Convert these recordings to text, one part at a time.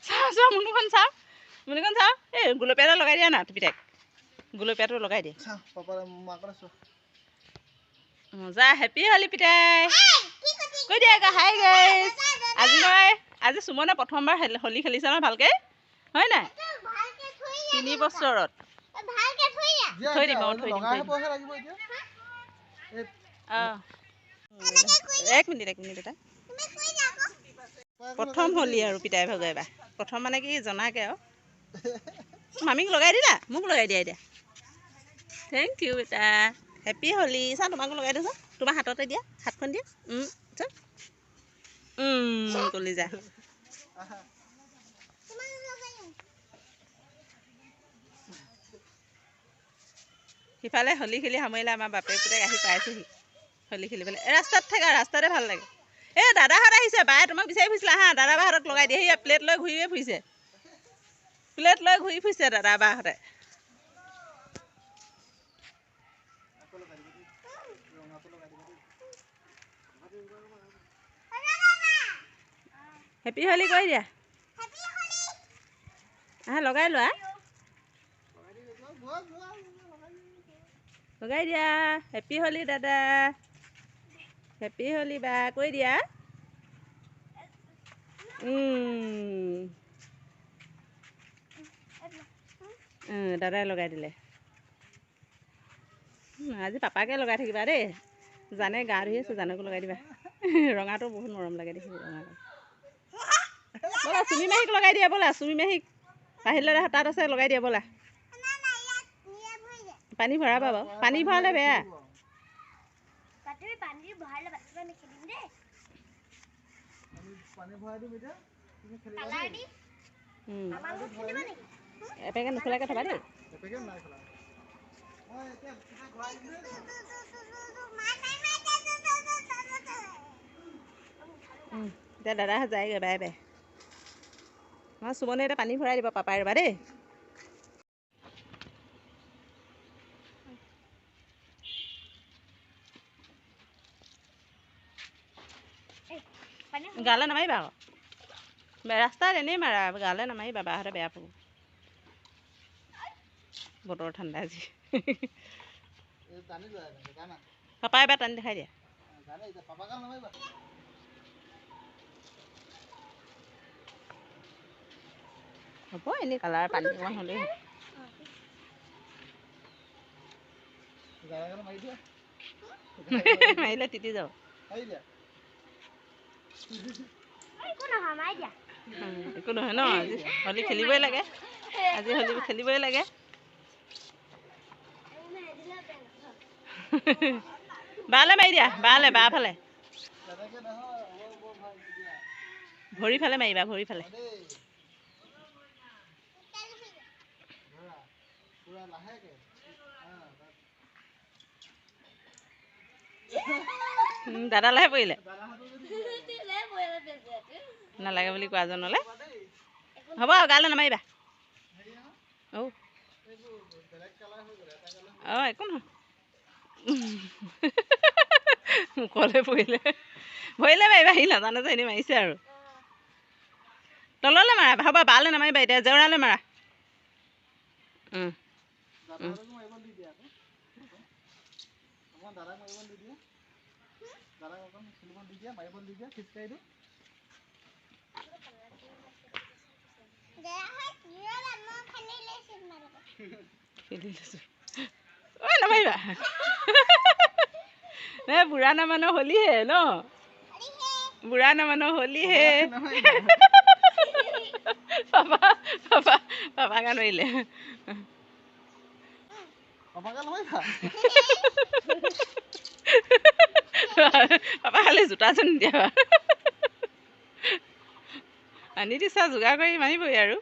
চাওঁ চাওঁ মুনুখন চাওঁ মুনুখন চাওঁ এই গুলপীয়া এটা লগাই দিয়া না পিতাইক গুলপীয়াটো লগাই দিয়ে মজা হেপী হলি পিতাই কৈ দিয়া আকৌ হাই গাইছ আজি সুমনে প্ৰথমবাৰ হোলী খেলিছে নহয় ভালকৈ হয় নাই 3 বছৰত থৈ দিম এক মিনিট এটা প্ৰথম হোলী আৰু পিতাই ভাগৰ এবাৰ প্ৰথম মানে কি জনাকে আৰু মামীক লগাই দিলা মোক লগাই দিয়া এতিয়া থেংক ইউ বেটা হেপী হোলী চা তোমাকো লগাই দিছোঁ তোমাৰ হাততে দিয়া হাতখন দিয়া কলিজা সিফালে হোলী খেলি সামৰিলে আমাৰ বাপেক পুতেক আহি পাইছেহি হোলী খেলিবলৈ ৰাস্তাত থাকা ৰাস্তাতে ভাল লাগে এই দাদাহঁত আহিছে বায়ে তোমাক বিচাৰি ফুৰিছিলা হা দাদা বাহঁতক লগাই দিয়ে সেয়া প্লেট লৈ ঘূৰিয়ে ফুৰিছে দাদা বাহঁতে হেপী হোলী কৰি দিয়া লগাই লোৱা লগাই দিয়া হেপী হোলী দাদা হেপী হোলী বা কৈ দিয়া দাদাই লগাই দিলে আজি পাপাকে লগাই থাকিবা দেই জানে গা ধুই আছে জানকো লগাই দিবা ৰঙাটো বহুত মৰম লাগে দেখিব ৰঙাটো ব'লা চুমি মাহীক লগাই দিয়া ব'লা চুমি মাহীক আহিলে তাত আছে লগাই দিয়া ব'লা পানী ভৰাবা বাৰু পানী ভৰালে বেয়া এপেকে নুখোলাকৈ থবা দেই এতিয়া দাদা যায়গৈ বাই বাই মই সুমনে এতিয়া পানী ভৰাই দিব পাপাই ৰ'বা দেই গালে নামাৰিবা আকৌ ৰাস্তাত এনেই মাৰা গালে নামাৰিবা বাহঁতে বেয়া পাব বতৰ ঠাণ্ডা আজি পাপাই এবাৰ টানি দেখাই দিয়া হ'ব এনেই কালাৰ পানী অকণ হ'লেই মাৰিলে তিতি যাব একো নহয় ন আজি হোলী খেলিবই লাগে আজি হোলী খেলিবই লাগে বালে মাৰি দিয়া বালে বা ফালে ভৰি ফালে মাৰিবা ভৰি ফালে দাদালৈহে পৰিলে নালাগে বুলি কোৱা জনলে হ'ব গালে নামাৰিবা একো নহয় মুখলৈ পৰিলে মাৰিবা সি নাজানে যে এনেই মাৰিছে আৰু তললৈ মাৰা হ'ব বালে নামাৰিবা এতিয়া জেওৰালৈ মাৰা নামাৰিবা বুঢ়া নামানো হোলীহে ন বুঢ়া নামানো হোলীহে পাপা গান মাৰিলে পাপা খালি জোতা চোন দিয়া আনি দিছা যোগাৰ কৰি মাৰিবই আৰু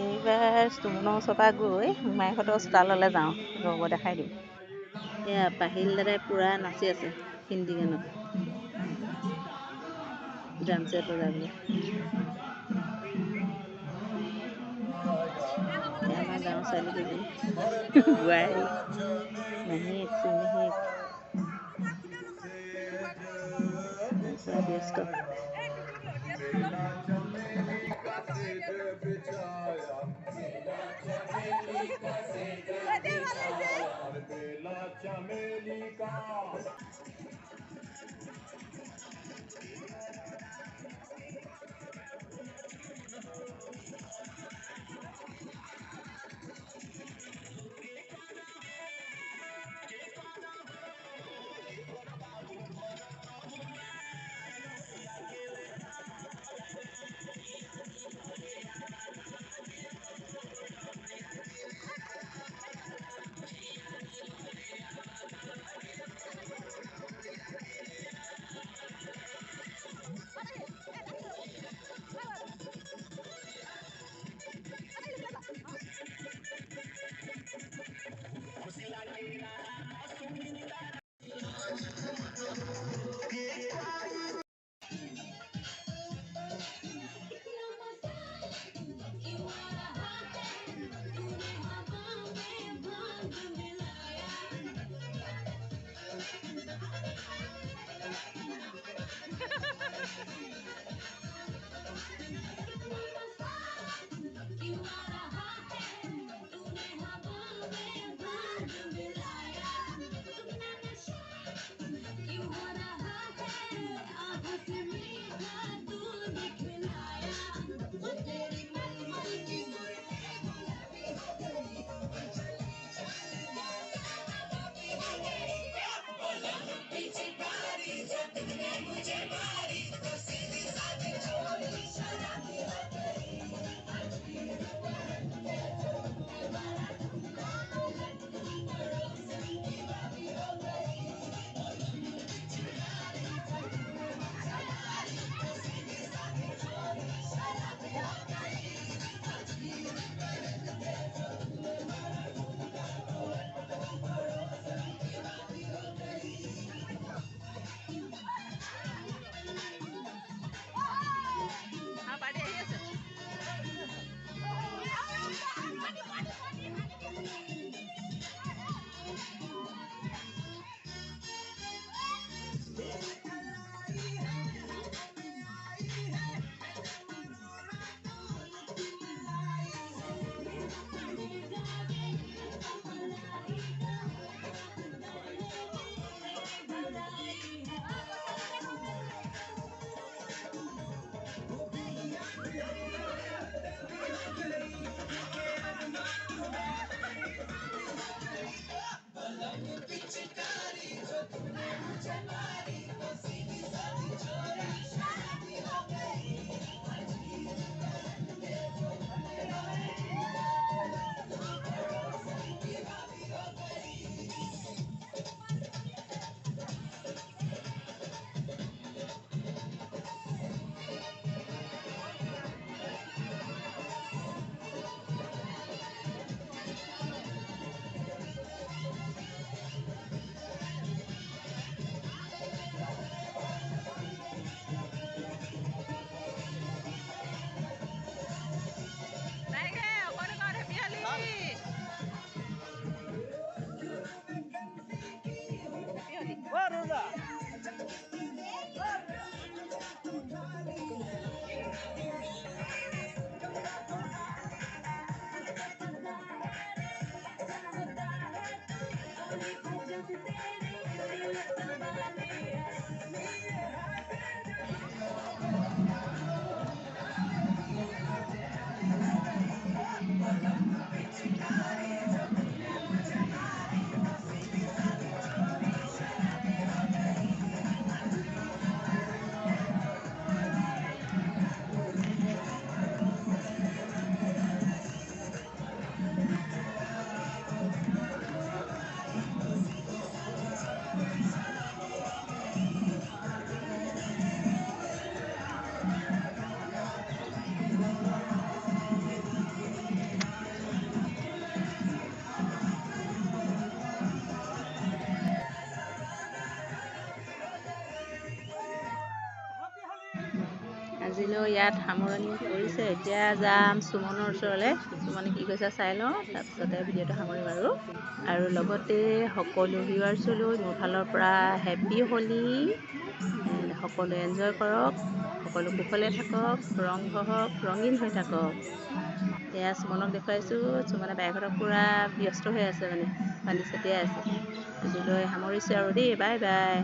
এইবাৰ সুমনৰ ওচৰৰ পৰা গৈ মোমাইহঁতৰ চোতাললৈ যাওঁ ৰ'ব দেখাই দিম এয়া পাহিল দাদাই পূৰা নাচি আছে হিন্দী গানত ড্ৰাম ছেট বজাবলৈ আমাৰ গাঁৱৰ ছোৱালীকেইজনী বোৱাৰী মাহীয়েক চুমহীয়েক পুৰা ব্যস্ত। আজিলৈ ইয়াত সামৰণি পৰিছোঁ। কৰিছে। এতিয়া যাম সুমনৰ ওচৰলৈ। সুমনে কি কৈছে চাই লওঁ, তাৰপিছতে ভিডিঅ'টো সামৰিম আৰু লগতে সকলো ভিউৱাৰ্ছলৈ মোৰ ফালৰ পৰা হেপী হোলী। সকলোৱে এনজয় কৰক, সকলো কুশলে থাকক, ৰং হওক, ৰঙীন হৈ থাকক। এয়া সুমনক দেখুৱাইছোঁ। সুমনে বায়েকহঁতক পূৰা ব্যস্ত হৈ আছে, মানে পানী ছটিয়াই আছে। আজিলৈ সামৰিছোঁ আৰু দেই, বাই বাই।